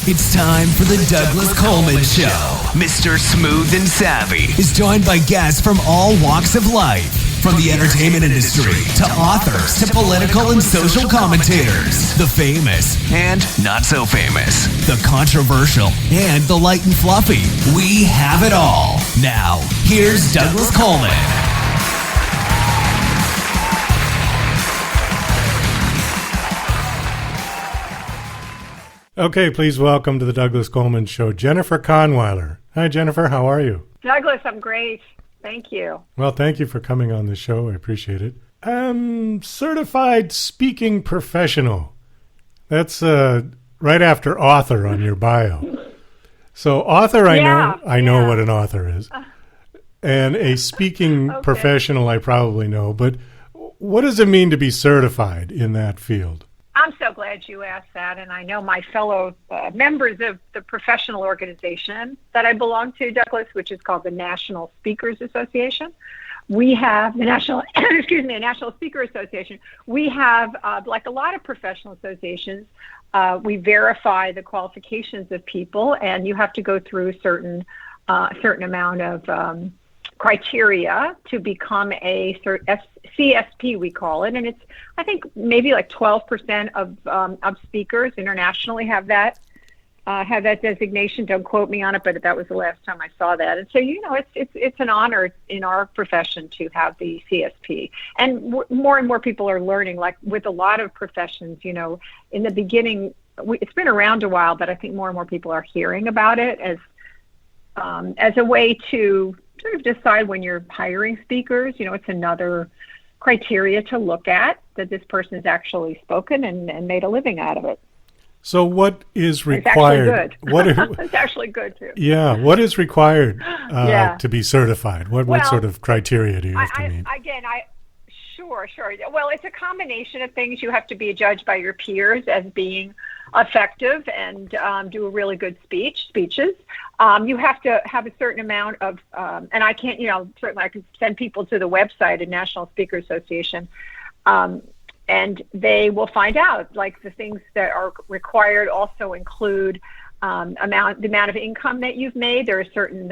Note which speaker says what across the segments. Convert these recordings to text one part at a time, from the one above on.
Speaker 1: It's time for the Douglas Coleman Show. Mr. Smooth and Savvy is joined by guests from all walks of life, from the entertainment industry to authors to political and social commentators, the famous and not so famous, the controversial and the light and fluffy. We have it all. Now, here's Douglas Coleman.
Speaker 2: Okay, please welcome to the Douglas Coleman Show, Jennifer Kahnweiler. Hi, Jennifer. How are you?
Speaker 3: Douglas, I'm great. Thank you.
Speaker 2: Well, thank you for coming on the show. I appreciate it. Certified speaking professional. That's right after author on your bio. So author, I know what an author is. And a speaking professional, I probably know. But what does it mean to be certified in that field?
Speaker 3: I'm so glad you asked that, and I know my fellow members of the professional organization that I belong to, Douglas, which is called the National Speakers Association. We have the National Speaker Association. We have, like a lot of professional associations, we verify the qualifications of people, and you have to go through a certain amount of criteria to become a CSP, we call it, and it's, I think, maybe like 12% of speakers internationally have that designation. Don't quote me on it, but that was the last time I saw that. And so, it's an honor in our profession to have the CSP, and more and more people are learning. Like with a lot of professions, in the beginning, it's been around a while, but I think more and more people are hearing about it as a way to sort of decide when you're hiring speakers. It's another criteria to look at, that this person has actually spoken and made a living out of it.
Speaker 2: So what is required?
Speaker 3: It's actually good. It's actually good too.
Speaker 2: Yeah. What is required to be certified? What sort of criteria do you have to meet?
Speaker 3: Sure. Well, it's a combination of things. You have to be judged by your peers as being effective and do a really good speeches. You have to have a certain amount of, and I can't, certainly I can send people to the website of National Speaker Association, and they will find out, like, the things that are required also include the amount of income that you've made. There are certain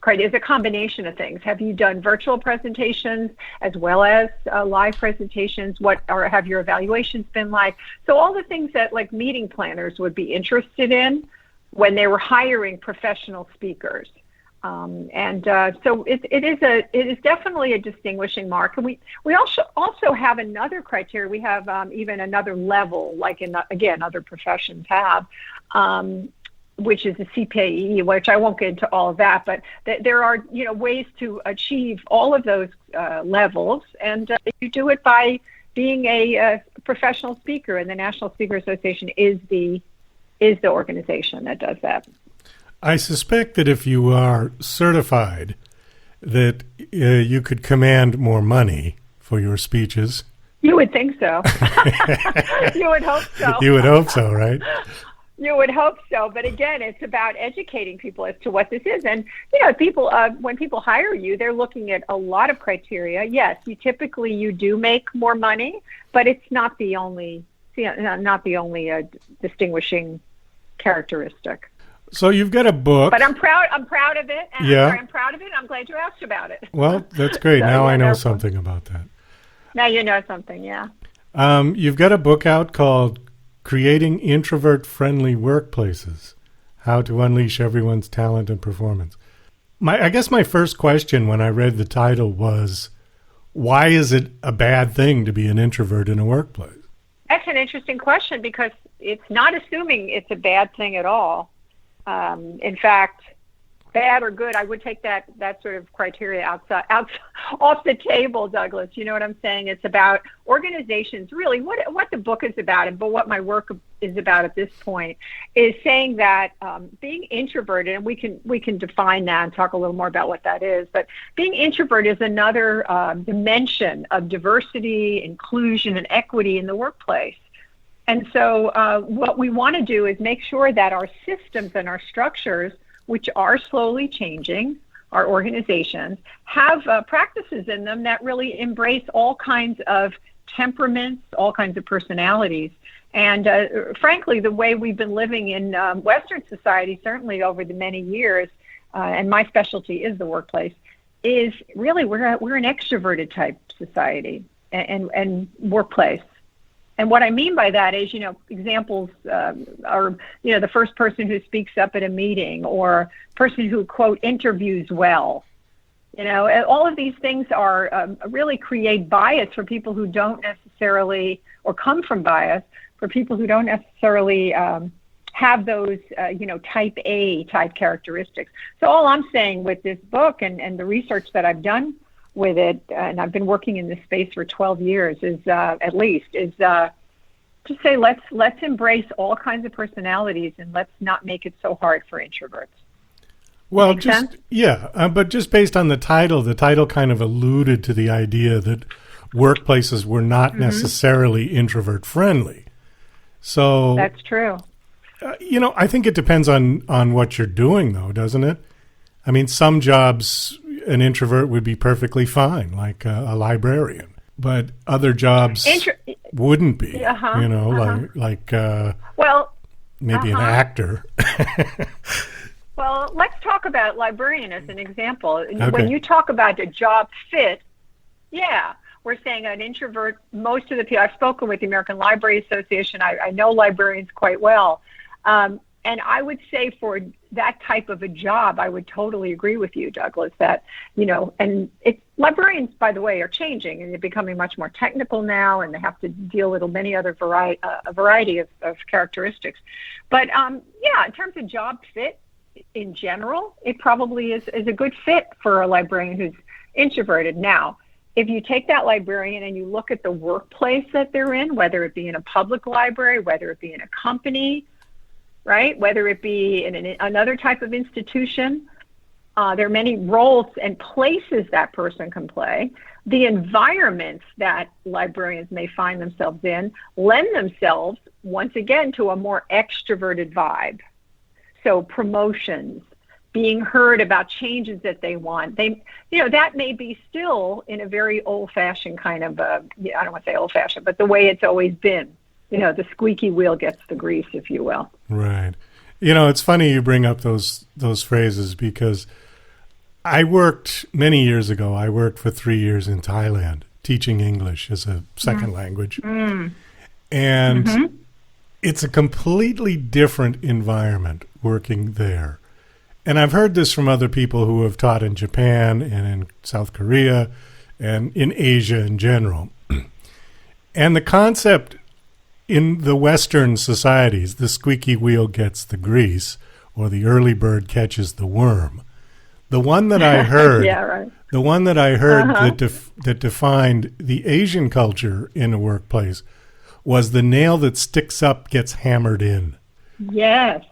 Speaker 3: criteria. It's a combination of things. Have you done virtual presentations as well as live presentations? What have your evaluations been like? So all the things that like meeting planners would be interested in when they were hiring professional speakers. So it is definitely a distinguishing mark. And we also have another criteria. We have even another level, like other professions have, which is the CPAE, which I won't get into all of that, but there are ways to achieve all of those levels, and you do it by being a professional speaker, and the National Speaker Association is the organization that does that.
Speaker 2: I suspect that if you are certified, that you could command more money for your speeches.
Speaker 3: You would think so. You would hope so.
Speaker 2: You would hope so, right?
Speaker 3: You would hope so, but again, it's about educating people as to what this is. And people, when people hire you, they're looking at a lot of criteria. Yes, you do make more money, but it's not the only distinguishing characteristic.
Speaker 2: So you've got a book,
Speaker 3: but I'm proud of it. And I'm proud of it. I'm glad you asked about it.
Speaker 2: Well, that's great. Now I know something about that.
Speaker 3: Now you know something, yeah.
Speaker 2: You've got a book out called Creating Introvert-Friendly Workplaces, How to Unleash Everyone's Talent and Performance. I guess my first question when I read the title was, why is it a bad thing to be an introvert in a workplace?
Speaker 3: That's an interesting question, because it's not assuming it's a bad thing at all. In fact, bad or good, I would take that sort of criteria outside off the table, Douglas. You know what I'm saying? It's about organizations, really what the book is about, but what my work is about at this point is saying that being introverted, and we can define that and talk a little more about what that is, but being introverted is another dimension of diversity, inclusion, and equity in the workplace. And so what we want to do is make sure that our systems and our structures, which are slowly changing, our organizations, have practices in them that really embrace all kinds of temperaments, all kinds of personalities. And frankly, the way we've been living in Western society, certainly over the many years, and my specialty is the workplace, is really we're an extroverted type society and workplace. And what I mean by that is, examples are, the first person who speaks up at a meeting, or person who, quote, interviews well. All of these things are really create bias for people who don't necessarily, or come from bias for people who don't necessarily have those, type A type characteristics. So all I'm saying with this book and the research that I've done with it, and I've been working in this space for 12 years, is to say let's embrace all kinds of personalities, and let's not make it so hard for introverts.
Speaker 2: Well,
Speaker 3: Make sense?
Speaker 2: But just based on the title kind of alluded to the idea that workplaces were not necessarily introvert friendly. So
Speaker 3: That's true.
Speaker 2: I think it depends on what you're doing, though, doesn't it? I mean, some jobs an introvert would be perfectly fine, like a librarian, but other jobs wouldn't be. Like maybe an actor.
Speaker 3: Well, let's talk about librarian as an example.
Speaker 2: Okay.
Speaker 3: When you talk about a job fit, we're saying an introvert, most of the people, I've spoken with the American Library Association, I know librarians quite well, and I would say for that type of a job, I would totally agree with you, Douglas, that, and librarians, by the way, are changing, and they're becoming much more technical now, and they have to deal with many other a variety of characteristics. But, in terms of job fit, in general, it probably is a good fit for a librarian who's introverted. Now, if you take that librarian and you look at the workplace that they're in, whether it be in a public library, whether it be in a company, right, whether it be in another type of institution, there are many roles and places that person can play. The environments that librarians may find themselves in lend themselves, once again, to a more extroverted vibe. So promotions, being heard about changes that they want. That may be still in a very old-fashioned kind of, I don't want to say old-fashioned, but the way it's always been. The squeaky wheel gets the grease, if you will.
Speaker 2: Right. It's funny you bring up those phrases, because many years ago, I worked for 3 years in Thailand, teaching English as a second language. And it's a completely different environment working there. And I've heard this from other people who have taught in Japan and in South Korea and in Asia in general. And the concept in the Western societies, the squeaky wheel gets the grease, or the early bird catches the worm. The one that I heard, that defined the Asian culture in a workplace was the nail that sticks up gets hammered in.
Speaker 3: Yes.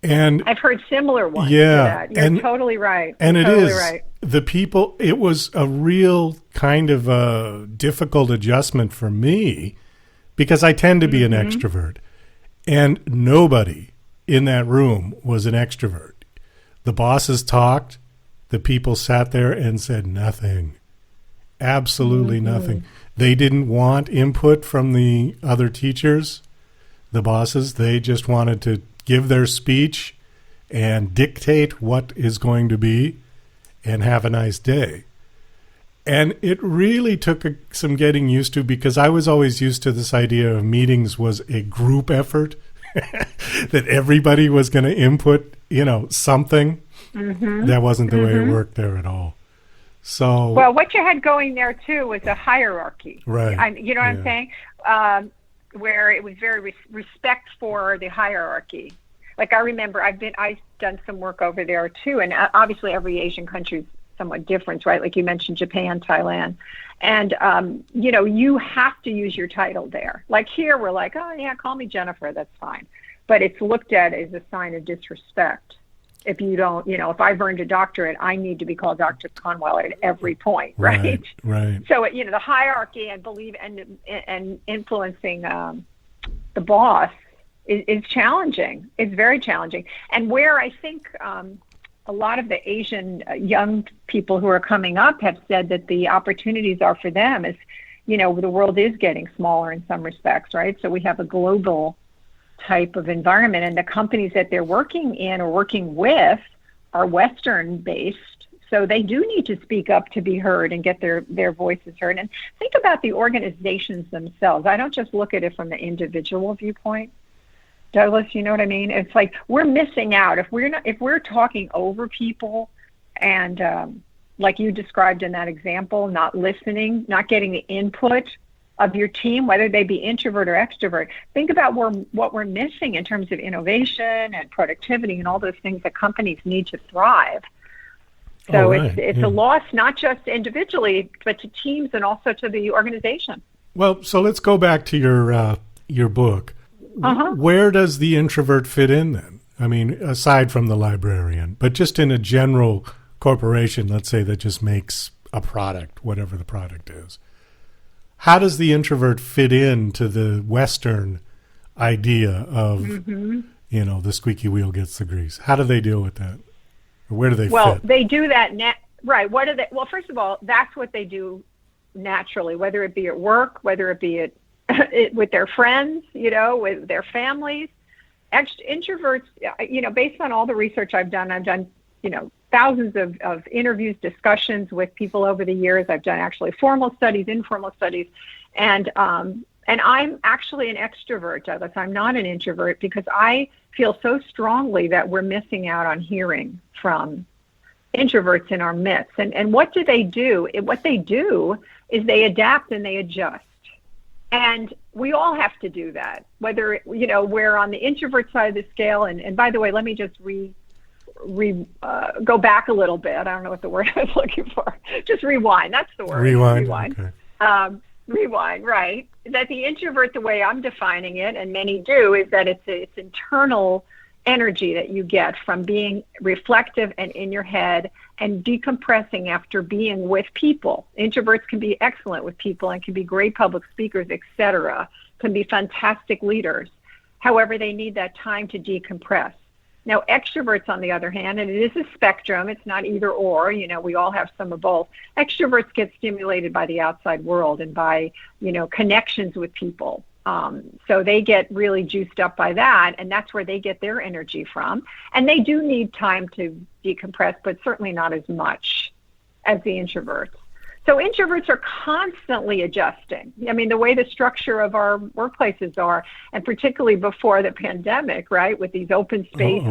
Speaker 2: And
Speaker 3: I've heard similar ones to that. You're totally right.
Speaker 2: And
Speaker 3: You're totally right.
Speaker 2: The people, it was a real kind of a difficult adjustment for me, because I tend to be an extrovert. And nobody in that room was an extrovert. The bosses talked. The people sat there and said nothing. Absolutely nothing. They didn't want input from the other teachers, the bosses. They just wanted to give their speech and dictate what is going to be and have a nice day. And it really took some getting used to, because I was always used to this idea of meetings was a group effort, that everybody was going to input, something. That wasn't the way it worked there at all. So,
Speaker 3: well, what you had going there too was a hierarchy,
Speaker 2: right?
Speaker 3: You know what I'm saying? Where it was very respect for the hierarchy. Like I remember, I've done some work over there too, and obviously every Asian country is somewhat different, right? Like you mentioned, Japan, Thailand, and you have to use your title there. Like here, we're like, oh yeah, call me Jennifer, that's fine, but it's looked at as a sign of disrespect. If you don't, if I've earned a doctorate, I need to be called Dr. Kahnweiler at every point, right?
Speaker 2: Right.
Speaker 3: So, the hierarchy and influencing the boss is challenging. It's very challenging. And where I think a lot of the Asian young people who are coming up have said that the opportunities are for them is the world is getting smaller in some respects, right? So we have a global type of environment, and the companies that they're working in or working with are Western based. So they do need to speak up to be heard and get their voices heard. And think about the organizations themselves. I don't just look at it from the individual viewpoint. Douglas, you know what I mean? It's like we're missing out if we're talking over people and like you described in that example, not listening, not getting the input of your team, whether they be introvert or extrovert. Think about what we're missing in terms of innovation and productivity and all those things that companies need to thrive. So it's a loss, not just individually, but to teams and also to the organization.
Speaker 2: Well, so let's go back to your book. Where does the introvert fit in then? I mean, aside from the librarian, but just in a general corporation, let's say, that just makes a product, whatever the product is. How does the introvert fit into the Western idea of, the squeaky wheel gets the grease? How do they deal with that? Or where do they fit?
Speaker 3: Well, they do that, right. What do they? Well, first of all, that's what they do naturally, whether it be at work, whether it be with their friends, with their families. Introverts, based on all the research I've done, thousands of interviews, discussions with people over the years. I've done actually formal studies, informal studies, and I'm actually an extrovert, Douglas. I'm not an introvert because I feel so strongly that we're missing out on hearing from introverts in our midst. And what do they do? What they do is they adapt and they adjust. And we all have to do that, whether, we're on the introvert side of the scale. And by the way, let me just go back a little bit. I don't know what the word I was looking for. Just rewind. That's the word. Rewind. Okay. Rewind, right. That the introvert, the way I'm defining it, and many do, is that it's internal energy that you get from being reflective and in your head and decompressing after being with people. Introverts can be excellent with people and can be great public speakers, etc., can be fantastic leaders. However, they need that time to decompress. Now, extroverts, on the other hand, and it is a spectrum, it's not either or, we all have some of both. Extroverts get stimulated by the outside world and by, connections with people. So they get really juiced up by that, and that's where they get their energy from. And they do need time to decompress, but certainly not as much as the introverts. So introverts are constantly adjusting. I mean, the way the structure of our workplaces are, and particularly before the pandemic, right, with these open space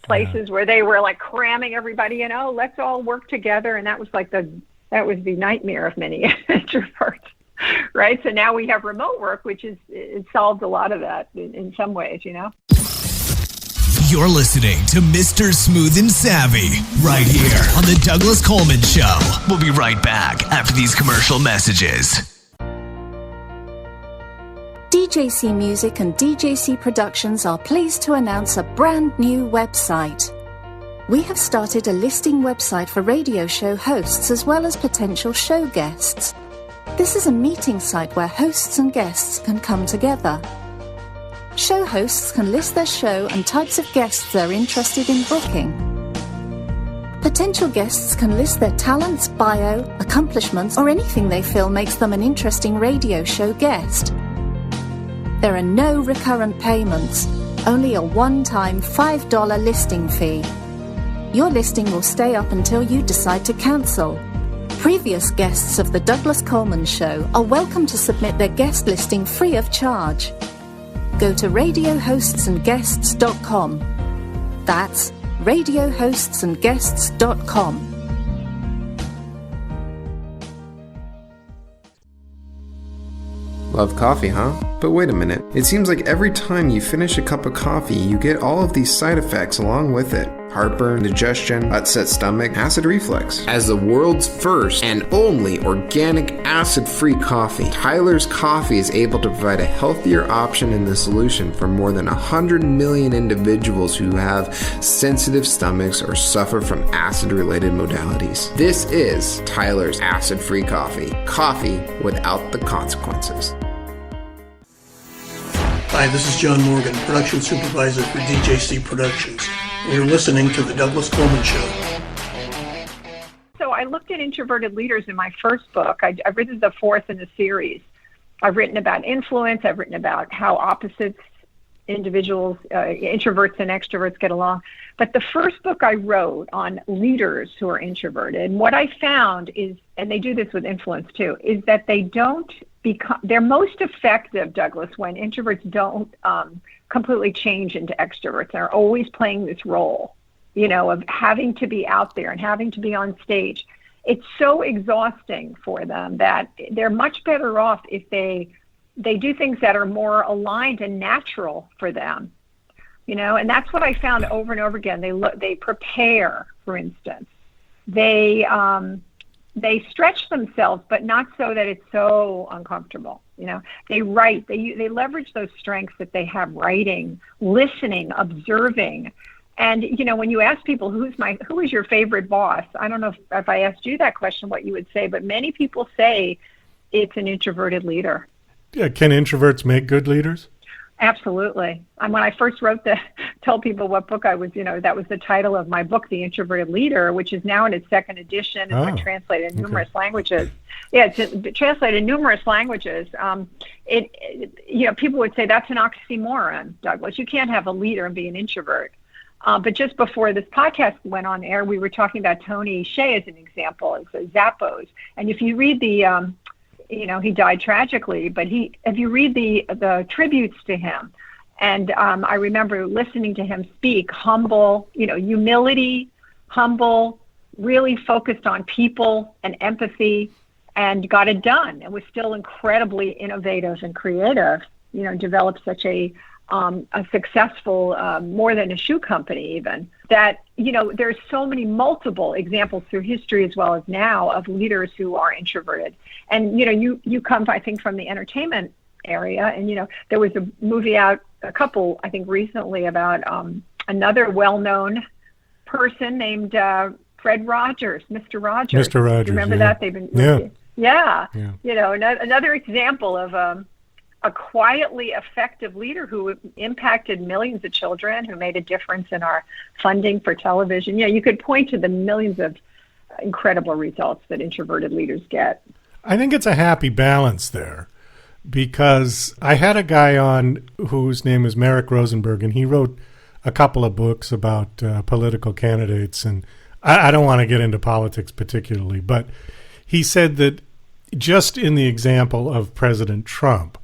Speaker 3: places where they were like cramming everybody, let's all work together. And that was the nightmare of many introverts, right? So now we have remote work, which it solves a lot of that in some ways,
Speaker 1: You're listening to Mr. Smooth and Savvy right here on the Douglas Coleman Show. We'll be right back after these commercial messages.
Speaker 4: DJC Music and DJC Productions are pleased to announce a brand new website. We have started a listing website for radio show hosts as well as potential show guests. This is a meeting site where hosts and guests can come together. Show hosts can list their show and types of guests they're interested in booking. Potential guests can list their talents, bio, accomplishments, or anything they feel makes them an interesting radio show guest. There are no recurrent payments, only a one-time $5 listing fee. Your listing will stay up until you decide to cancel. Previous guests of The Douglas Coleman Show are welcome to submit their guest listing free of charge. Go to radiohostsandguests.com. That's radiohostsandguests.com.
Speaker 5: Love coffee, huh? But wait a minute. It seems like every time you finish a cup of coffee, you get all of these side effects along with it. Heartburn, indigestion, upset stomach, acid reflux. As the world's first and only organic acid-free coffee, Tyler's Coffee is able to provide a healthier option in the solution for more than 100 million individuals who have sensitive stomachs or suffer from acid-related modalities. This is Tyler's acid-free coffee. Coffee without the consequences.
Speaker 6: Hi, this is John Morgan, Production Supervisor for DJC Productions. You're listening to The Douglas Coleman Show.
Speaker 3: So I I looked at introverted leaders in my first book. I've written the fourth in the series. I've written about influence. I've written about how opposites, individuals, introverts and extroverts get along. But the first book I wrote on leaders who are introverted, and what I found is, and they do this with influence too, is that they don't become, they're most effective, Douglas, when introverts don't completely change into extroverts. They're always playing this role, of having to be out there and having to be on stage. It's so exhausting for them that they're much better off if they do things that are more aligned and natural for them, and that's what I found over and over again. They prepare, for instance. They stretch themselves, but not so that it's so uncomfortable. They write, they leverage those strengths that they have: writing, listening, observing. And, when you ask people, who is your favorite boss? I don't know if I asked you that question, what you would say, but many people say it's an introverted leader.
Speaker 2: Yeah, can introverts make good leaders?
Speaker 3: Absolutely. And when I first told people what book I was, that was the title of my book, The Introverted Leader, which is now in its second edition. It's been translated in numerous languages. Yeah, it's translated in numerous languages. People would say that's an oxymoron, Douglas. You can't have a leader and be an introvert. But just before this podcast went on air, we were talking about Tony Hsieh as an example, as Zappos. And if you read the, he died tragically, but if you read the tributes to him, and I remember listening to him speak, humble, humility, humble, really focused on people and empathy, and got it done, and was still incredibly innovative and creative, developed such a successful, more than a shoe company even, that, there's so many multiple examples through history as well as now of leaders who are introverted. And, you come, I think, from the entertainment area, and, there was a movie out, a couple, I think, recently about another well-known person named Fred Rogers, Mr. Rogers.
Speaker 2: Mr. Rogers,
Speaker 3: you remember that? They've been, yeah. Another example of a quietly effective leader who impacted millions of children, who made a difference in our funding for television. You could point to the millions of incredible results that introverted leaders get.
Speaker 2: I think it's a happy balance there, because I had a guy on whose name is Merrick Rosenberg, and he wrote a couple of books about political candidates, and I don't want to get into politics particularly, but he said that just in the example of President Trump,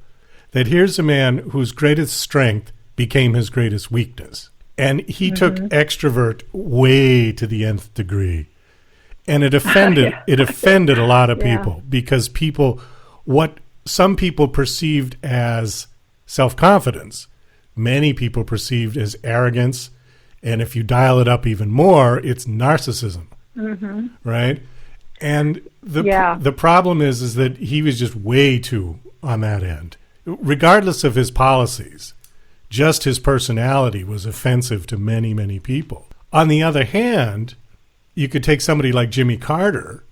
Speaker 2: that here's a man whose greatest strength became his greatest weakness. And he took extrovert way to the nth degree. And it offended a lot of people, because what some people perceived as self-confidence, many people perceived as arrogance. And if you dial it up even more, it's narcissism, right? And the problem is that he was just way too on that end. Regardless of his policies, just his personality was offensive to many, many people. On the other hand, you could take somebody like Jimmy Carter,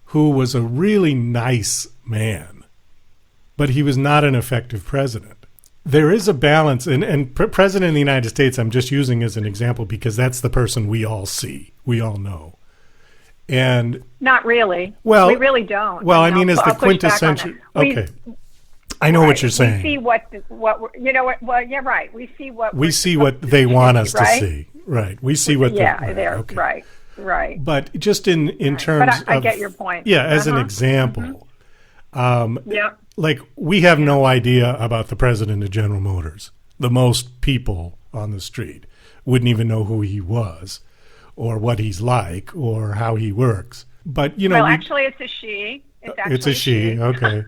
Speaker 2: who was a really nice man, but he was not an effective president. There is a balance, and President of the United States I'm just using as an example because that's the person we all see, we all know. And
Speaker 3: not really.
Speaker 2: Well,
Speaker 3: we really don't.
Speaker 2: Well, I mean, as the quintessential. Okay. I know what you're saying.
Speaker 3: We see what well, yeah, right. We see what
Speaker 2: they want us to see. Right. We see what
Speaker 3: they're
Speaker 2: okay.
Speaker 3: Right.
Speaker 2: But just in terms
Speaker 3: but I get your point.
Speaker 2: Yeah, as an example. Like, we have no idea about the president of General Motors. The most people on the street wouldn't even know who he was or what he's like or how he works. But,
Speaker 3: well, actually, it's a she.
Speaker 2: It's a she. Okay.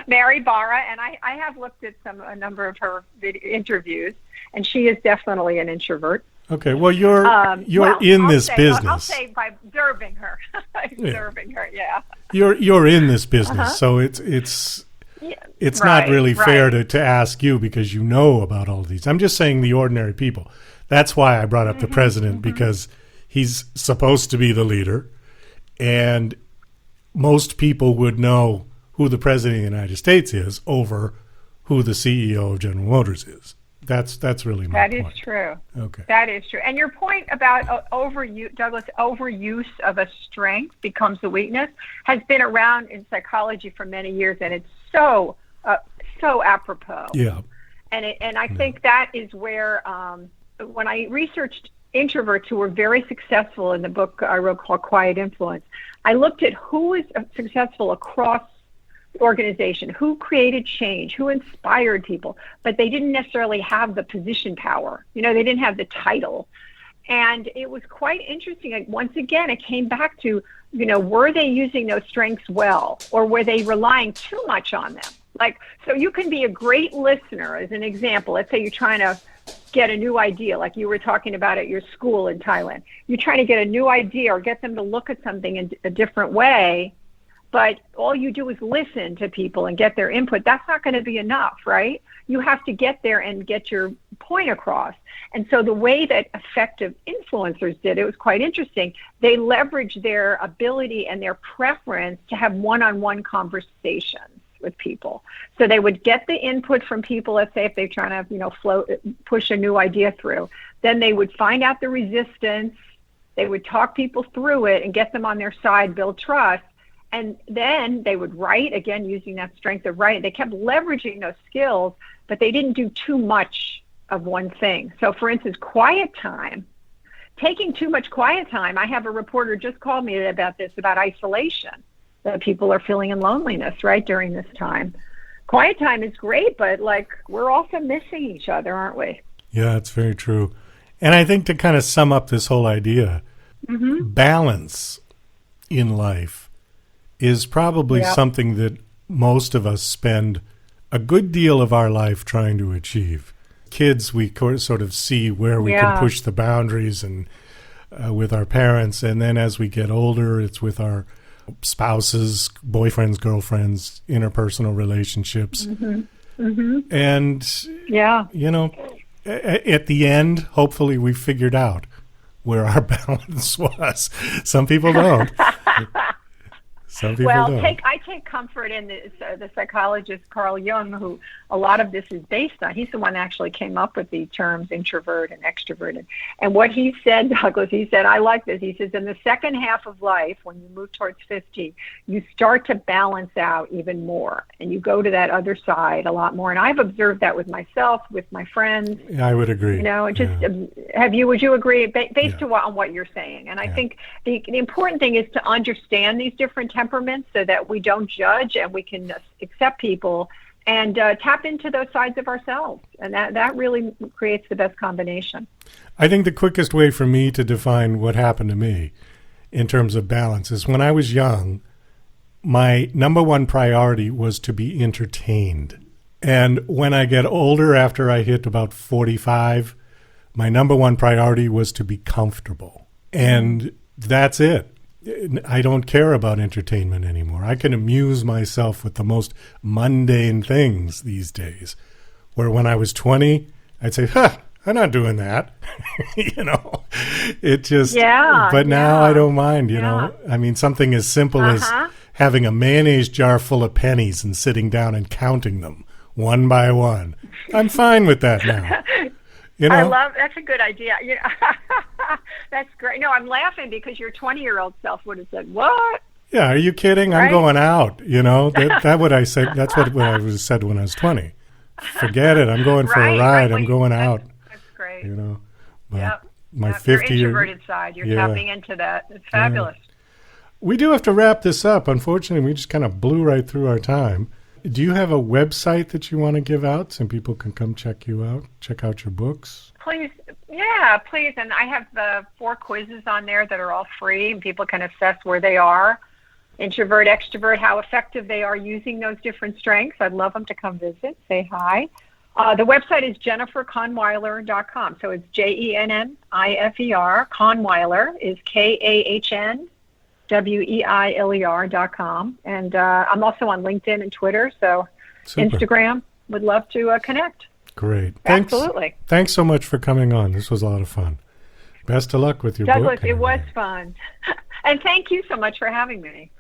Speaker 3: Mary Barra, and I have looked at a number of her interviews, and she is definitely an introvert.
Speaker 2: Okay, well, you're in this business.
Speaker 3: I'll say by observing her, yeah.
Speaker 2: You're in this business, so it's not really fair to ask you because you know about all of these. I'm just saying the ordinary people. That's why I brought up the president, because he's supposed to be the leader, and most people would know who the president of the United States is over who the CEO of General Motors is. That's really my point.
Speaker 3: That is true.
Speaker 2: Okay.
Speaker 3: That is true. And your point about overuse of a strength becomes a weakness has been around in psychology for many years, and it's so apropos.
Speaker 2: Yeah.
Speaker 3: And I think that is where when I researched introverts who were very successful in the book I wrote called Quiet Influence, I looked at who was successful across the organization, who created change, who inspired people, but they didn't necessarily have the position power. They didn't have the title. And it was quite interesting. Like, once again, it came back to, were they using those strengths well, or were they relying too much on them? Like, so you can be a great listener, as an example. Let's say you're trying to get a new idea, like you were talking about at your school in Thailand. You're trying to get a new idea or get them to look at something in a different way, but all you do is listen to people and get their input. That's not going to be enough, right? You have to get there and get your point across. And so the way that effective influencers did it was quite interesting. They leveraged their ability and their preference to have one-on-one conversations with people. So they would get the input from people, let's say if they're trying to, push a new idea through. Then they would find out the resistance. They would talk people through it and get them on their side, build trust. And then they would write, again, using that strength of writing. They kept leveraging those skills, but they didn't do too much of one thing. So, for instance, quiet time, taking too much quiet time. I have a reporter just called me about this, about isolation, that people are feeling in loneliness, right, during this time. Quiet time is great, but, we're also missing each other, aren't we?
Speaker 2: Yeah, it's very true. And I think to kind of sum up this whole idea, balance in life is probably something that most of us spend a good deal of our life trying to achieve. Kids, we sort of see where we can push the boundaries and with our parents. And then as we get older, it's with our spouses, boyfriends, girlfriends, interpersonal relationships. And, at the end, hopefully we figured out where our balance was. Some people don't. Some people don't.
Speaker 3: I take comfort in the psychologist Carl Jung, who a lot of this is based on. He's the one that actually came up with the terms introvert and extroverted. And what he said, Douglas, he said, I like this. He says, in the second half of life, when you move towards 50, you start to balance out even more, and you go to that other side a lot more. And I've observed that with myself, with my friends.
Speaker 2: Yeah, I would agree.
Speaker 3: Would you agree based on what you're saying? And I think the important thing is to understand these different temperaments so that we don't judge and we can accept people and tap into those sides of ourselves. And that really creates the best combination.
Speaker 2: I think the quickest way for me to define what happened to me in terms of balance is when I was young, my number one priority was to be entertained. And when I get older, after I hit about 45, my number one priority was to be comfortable. And that's it. I don't care about entertainment anymore. I can amuse myself with the most mundane things these days. Where when I was 20, I'd say, I'm not doing that. It just, but now I don't mind, know. I mean, something as simple as having a mayonnaise jar full of pennies and sitting down and counting them one by one. I'm fine with that now.
Speaker 3: That's a good idea. That's great. No, I'm laughing because your 20-year-old self would have said, "What?"
Speaker 2: Yeah, are you kidding? Right? I'm going out. That what I said. That's what I was said when I was 20. Forget it. I'm going for a ride. I'm going out.
Speaker 3: That's great.
Speaker 2: My 50
Speaker 3: your introverted side. You're tapping into that. It's fabulous.
Speaker 2: We do have to wrap this up. Unfortunately, we just kind of blew right through our time. Do you have a website that you want to give out so people can come check you out, check out your books?
Speaker 3: Please. And I have the 4 quizzes on there that are all free, and people can assess where they are. Introvert, extrovert, how effective they are using those different strengths. I'd love them to come visit, say hi. The website is jenniferkahnweiler.com. So it's Jennifer. Kahnweiler is KAHNWEILER.com. And I'm also on LinkedIn and Twitter, so super. Instagram. Would love to connect.
Speaker 2: Great.
Speaker 3: Absolutely.
Speaker 2: Thanks so much for coming on. This was a lot of fun. Best of luck with your book.
Speaker 3: Douglas, it was fun. And thank you so much for having me.